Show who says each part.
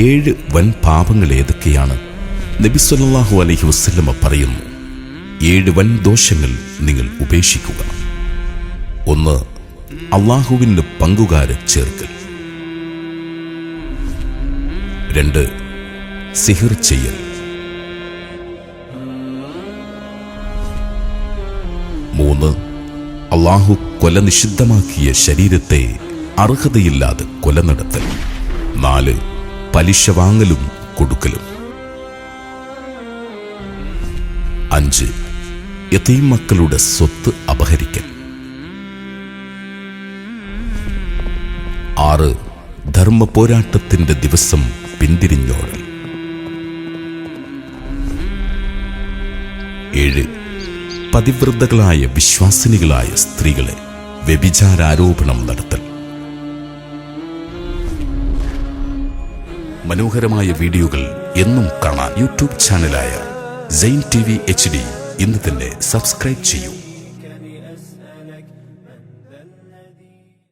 Speaker 1: 7 വൻ പാപങ്ങൾ ഏതൊക്കെയാണ്? നബി സല്ലല്ലാഹു അലൈഹി വസല്ലമ പറയുന്നു, 7 വൻ ദോഷങ്ങൾ നിങ്ങൾ ഉപേക്ഷിക്കുക. 1. അല്ലാഹുവിന് പങ്കുകാരെ ചേർക്കൽ. 2. സിഹിർ ചെയ്യൽ. 3. അല്ലാഹു കൊല നിഷിദ്ധമാക്കിയ ശരീരത്തെ അർഹതയില്ലാതെ കൊല നടത്തൽ. 4. പലിശ വാങ്ങലും കൊടുക്കലും. 5. യതീം മക്കളുടെ സ്വത്ത് അപഹരിക്കൽ. 6. ധർമ്മ പോരാട്ടത്തിന്റെ ദിവസം പിന്തിരിഞ്ഞോടൽ. 7. പതിവ്രതകളായ വിശ്വാസിനികളായ സ്ത്രീകളെ വ്യഭിചാരാരോപണം നടത്തൽ. മനോഹരമായ വീഡിയോകൾ എന്നും കാണാൻ യൂട്യൂബ് ചാനലായ സൈൻ TV HD ഇന്ന് തന്നെ സബ്സ്ക്രൈബ് ചെയ്യൂ.